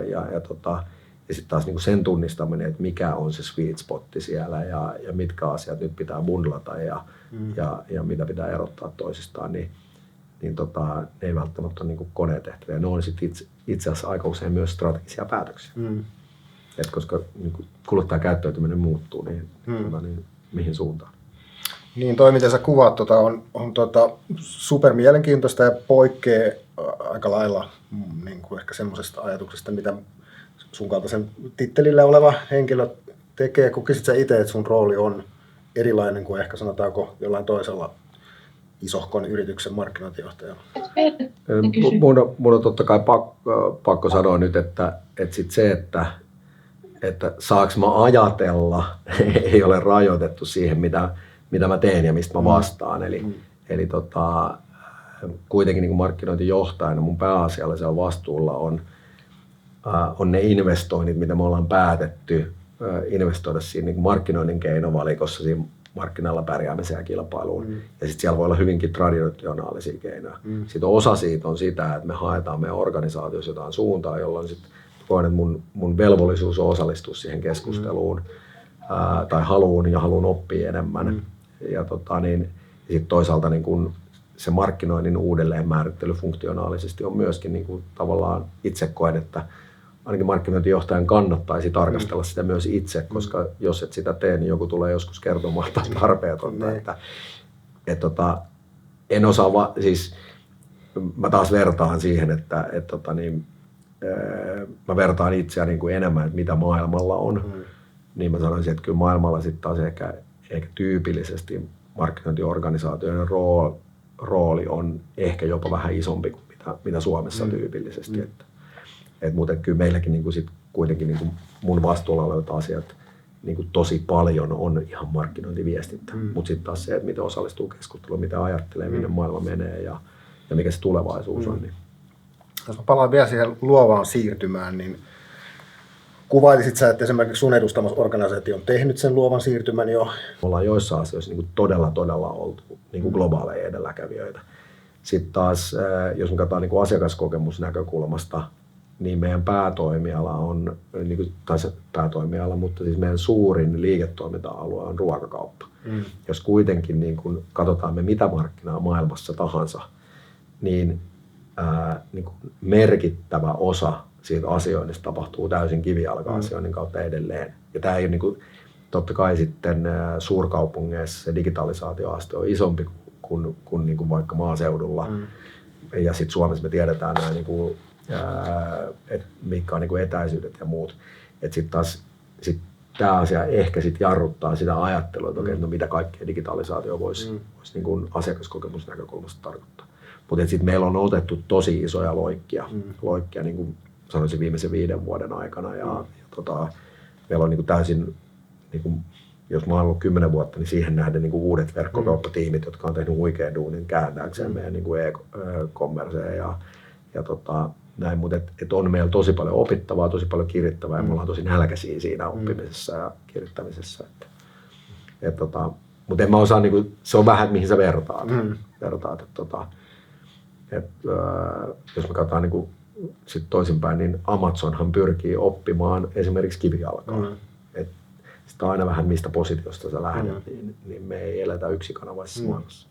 Ja sitten taas niin kuin sen tunnistaminen, että mikä on se sweet spotti siellä ja mitkä asiat nyt pitää bundlata ja mitä pitää erottaa toisistaan, niin ne ei välttämättä ole niin kuin konetehtäviä. Ne on sitten itse asiassa aika usein myös strategisia päätöksiä. Et koska niin kuluttajakäyttäytyminen muuttuu, niin mihin suuntaan? Niin, toi miten sä kuvaat on super mielenkiintoista ja poikkeaa aika lailla niin kuin ehkä semmoisesta ajatuksesta, mitä sun kaltaisen tittelillä oleva henkilö tekee. Kokisit sä itse, että sun rooli on erilainen kuin ehkä sanotaanko jollain toisella isohkon yrityksen markkinointijohtajalla? Mun on totta kai pakko sanoa nyt, että saanko mä ajatella, ei ole rajoitettu siihen, mitä mä teen ja mistä mä vastaan. Eli kuitenkin niin kuin markkinointijohtajana mun pääasiallisella vastuulla on ne investoinnit, mitä me ollaan päätetty investoida siinä niin kuin markkinoinnin keinovalikossa, siinä markkinalla pärjäämiseen ja kilpailuun. Ja sitten siellä voi olla hyvinkin traditionaalisia keinoja. Sitten osa siitä on sitä, että me haetaan meidän organisaatiossa jotain suuntaa, jolloin sitten koen, että mun velvollisuus on osallistua siihen keskusteluun tai haluun oppia enemmän. Ja sitten toisaalta niin kun se markkinoinnin uudelleenmäärittely funktionaalisesti on myöskin niin kun tavallaan itse koen, että ainakin markkinointijohtajan kannattaisi tarkastella sitä myös itse, koska jos et sitä tee, niin joku tulee joskus kertomaan tarpeetonta. En osaa, siis mä taas vertaan siihen, että mä vertaan itseä niin kuin enemmän, että mitä maailmalla on. Niin mä sanoisin, että kyllä maailmalla sitten taas ehkä tyypillisesti markkinointiorganisaatioiden rooli on ehkä jopa vähän isompi kuin mitä Suomessa tyypillisesti. Mutta kyllä meilläkin niin kuin sit kuitenkin niin kuin mun vastuulla olevat asiat niin kuin tosi paljon on ihan markkinointiviestintä. Mutta sitten taas se, että miten osallistuu keskusteluun, mitä ajattelee, minne maailma menee ja mikä se tulevaisuus on. Niin. Jos mä palaan vielä siihen luovaan siirtymään, niin kuvailisit sä, että esimerkiksi sun edustamassa organisaatio on tehnyt sen luovan siirtymän jo? Me ollaan joissain asioissa niin kuin todella oltu niin kuin globaaleja edelläkävijöitä. Sitten taas, jos me katsotaan niin kuin asiakaskokemusnäkökulmasta, niin meidän päätoimiala on, tai se päätoimiala, mutta siis meidän suurin liiketoiminta-alue on ruokakauppa. Jos kuitenkin niin kun katsotaan me mitä markkinaa maailmassa tahansa, niin kuin merkittävä osa siitä asioinnista tapahtuu täysin kivijalka-asioinnin kautta edelleen. Ja tämä ei ole niin kuin, totta kai sitten suurkaupungeissa se digitalisaatioaste on isompi kuin niin kuin vaikka maaseudulla. Ja sitten Suomessa me tiedetään nämä niin kuin, mitkä on niin kuin etäisyydet ja muut. Että sitten taas tämä asia ehkä sit jarruttaa sitä ajattelua, että okei, no mitä kaikkea digitalisaatio voisi niin kuin asiakaskokemusnäkökulmasta tarkoittaa. Mutta sitten meillä on otettu tosi isoja loikkia niin kuin sanoisin viimeisen 5 vuoden aikana. Ja meillä on niin kuin täysin, niin kuin, jos mä oon ollut 10 vuotta, niin siihen nähden niin kuin uudet verkkokauppatiimit, jotka on tehnyt huikean duunin kääntääkseen meidän niin kuin e-commerceen ja näin, mutta on meillä tosi paljon opittavaa, tosi paljon kirittävää ja me ollaan tosi nälkäisiä siinä oppimisessa ja kirittämisessä. Mutta en mä osaa, niinku, se on vähän, mihin sä vertaat. Jos me katsotaan niinku, sit toisinpäin, niin Amazonhan pyrkii oppimaan esimerkiksi kivijalkaa. Sitä aina vähän mistä positiosta sä lähdet, niin me ei eletä yksikanavaisessa maailmassa.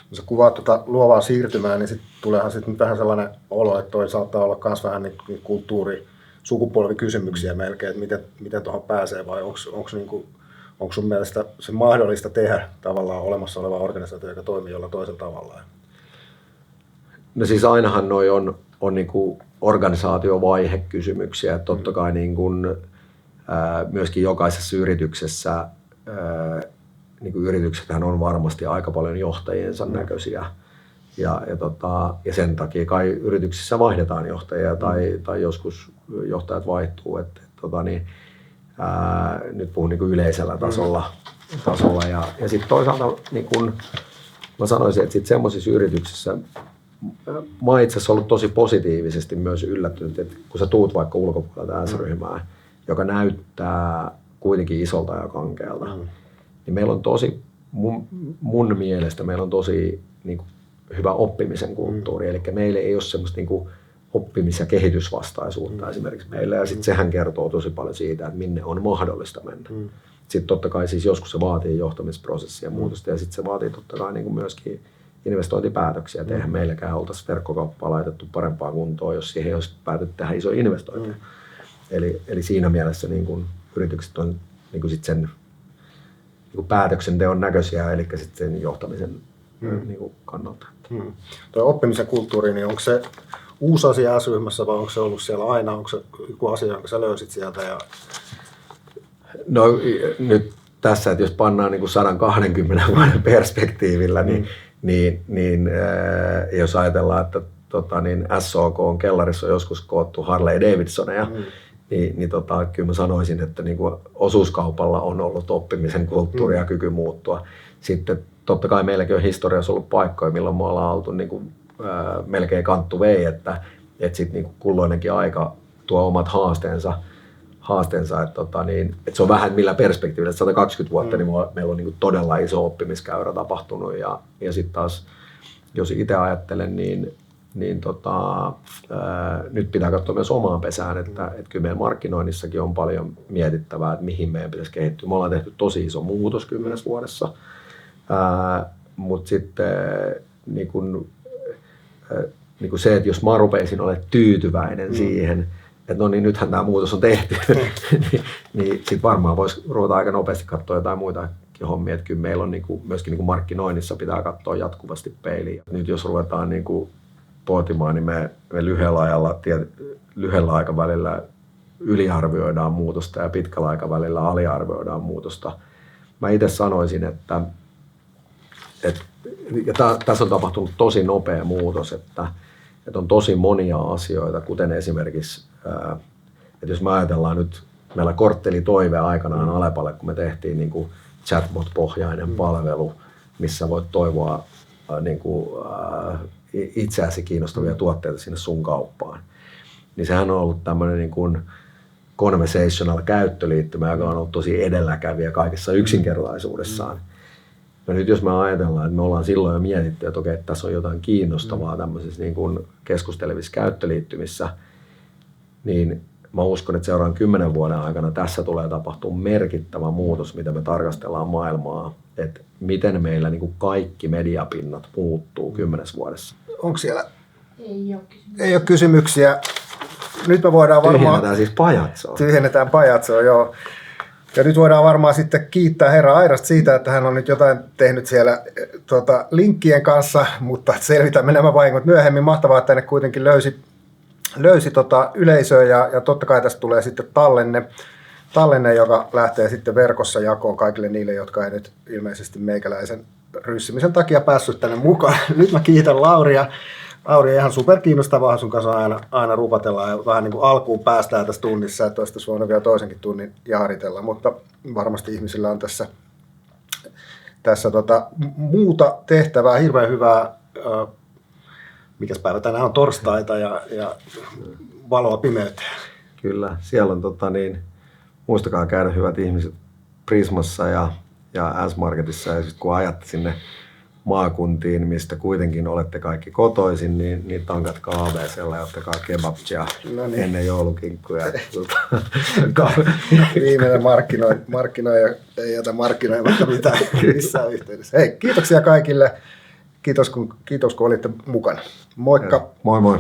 Kun sä kuvaat luovaa siirtymää, niin tuleehan sitten vähän sellainen olo, että toi saattaa olla myös vähän niin kulttuuri, sukupolvikysymyksiä melkein, että miten tuohon pääsee, vai onko sun mielestä se mahdollista tehdä tavallaan olemassa oleva organisaatio, joka toimii jollain toisella tavalla? No siis ainahan noi on niin kuin organisaatiovaihekysymyksiä, että totta kai niin kuin, myöskin jokaisessa yrityksessä niin kuin yrityksethän on varmasti aika paljon johtajiensa näköisiä ja sen takia kai yrityksissä vaihdetaan johtajia tai joskus johtajat vaihtuu. Nyt puhun niin kuin yleisellä tasolla ja sitten toisaalta niin kuin mä sanoisin, että sitten semmoisissa yrityksissä mä oon itse asiassa ollut tosi positiivisesti myös yllättynyt, että kun sä tuut vaikka ulkopuolelta S-ryhmään, joka näyttää kuitenkin isolta ja kankealta, niin meillä on tosi, mun mielestä meillä on tosi niin kuin, hyvä oppimisen kulttuuri. Eli meillä ei ole semmoista niin kuin, oppimis- ja kehitysvastaisuutta esimerkiksi meillä. Ja sitten sehän kertoo tosi paljon siitä, että minne on mahdollista mennä. Sitten totta kai siis joskus se vaatii johtamisprosessia ja muutosta. Ja sitten se vaatii totta kai niin kuin myöskin investointipäätöksiä. Et eihän meilläkään oltaisi verkkokauppaa laitettu parempaan kuntoon, jos siihen ei olisi päätetty tehdä isoja investointeja. Eli siinä mielessä niin kuin, yritykset on niin kuin sit sen päätöksenteon näköisiä, eli sitten sen johtamisen niin kuin kannalta. Tuo oppimisen kulttuuri, niin onko se uusi asia S-ryhmässä vai onko se ollut siellä aina? Onko se joku asia, jonka sä löysit sieltä? No nyt tässä, että jos pannaan niin kuin 120 vuoden perspektiivillä, niin jos ajatellaan, että SOK on kellarissa on joskus koottu Harley Davidsoneja, niin kyllä mä sanoisin, että niin kuin osuuskaupalla on ollut oppimisen kulttuuri ja kyky muuttua. Sitten totta kai meilläkin on historiassa ollut paikkoja, milloin me ollaan oltu niin kuin, melkein kanttu vei, että sitten niin kuin kulloinenkin aika tuo omat haasteensa, että se on vähän millä perspektiivillä, että 120 vuotta, niin meillä on niin kuin todella iso oppimiskäyrä tapahtunut, ja sitten taas, jos itse ajattelen, niin nyt pitää katsoa myös omaan pesään, että kyllä meidän markkinoinnissakin on paljon mietittävää, että mihin meidän pitäisi kehittyä. Me ollaan tehty tosi iso muutos 10 vuodessa, mutta sitten niin kun se, että jos mä rupeisin olemaan tyytyväinen siihen, että no niin, nythän tämä muutos on tehty, niin sitten varmaan voisi ruveta aika nopeasti katsoa jotain muita hommia, että kyllä meillä on myöskin markkinoinnissa pitää katsoa jatkuvasti peiliin. Nyt jos ruvetaan pohtimaan, niin me lyhyellä aikavälillä yliarvioidaan muutosta ja pitkällä aikavälillä aliarvioidaan muutosta. Mä itse sanoisin, että tässä on tapahtunut tosi nopea muutos, että on tosi monia asioita, kuten esimerkiksi, että jos me ajatellaan nyt, meillä kortteli toive aikanaan Alepalle, kun me tehtiin niin kuin chatbot-pohjainen palvelu, missä voit toivoa itseäsi kiinnostavia tuotteita sinne sun kauppaan. Niin sehän on ollut tämmöinen niin kuin conversational käyttöliittymä, joka on ollut tosi edelläkävijä kaikessa yksinkertaisuudessaan. Ja nyt jos me ajatellaan, että me ollaan silloin jo mietitty, että okei, että tässä on jotain kiinnostavaa tämmöisissä niin kuin keskustelevissa käyttöliittymissä, niin mä uskon, että seuraavan 10 vuoden aikana tässä tulee tapahtua merkittävä muutos, mitä me tarkastellaan maailmaa, että miten meillä niin kuin kaikki mediapinnat muuttuu 10 vuodessa. Onko siellä? Ei ole kysymyksiä. Nyt me voidaan varmaan... Tyhjennetään siis pajatsoa. Tyhjennetään pajatsoa, joo. Ja nyt voidaan varmaan sitten kiittää herra Airasta siitä, että hän on nyt jotain tehnyt siellä linkkien kanssa, mutta selvitämme nämä vahingot myöhemmin. Mahtavaa, että tänne kuitenkin löysi yleisöä ja totta kai tästä tulee sitten tallenne, joka lähtee sitten verkossa jakoon kaikille niille, jotka ei nyt ilmeisesti meikäläisen ryssimisen takia päässyt tänne mukaan. Nyt mä kiitän Lauria. Lauri, ihan superkiinnostavaa sun kanssa aina rupatellaan ja vähän niin kuin alkuun päästään tässä tunnissa, että olisi voinut vielä toisenkin tunnin jaaritella, mutta varmasti ihmisillä on tässä muuta tehtävää, hirveän hyvää, mikäs päivä tänään on, torstaita ja valoa pimeyteen. Kyllä, siellä on muistakaa käydä hyvät ihmiset Prismassa ja S-Marketissa, ja sitten kun ajatte sinne maakuntiin, mistä kuitenkin olette kaikki kotoisin, niin tankatkaa AVC:llä ja ottakaa kebabcia ennen joulukinkkuja. Viimeinen markkinoija ei jätä markkinoimatta mitään missään yhteydessä. Hei, kiitoksia kaikille. Kiitos kun olitte mukana. Moikka. Moi moi.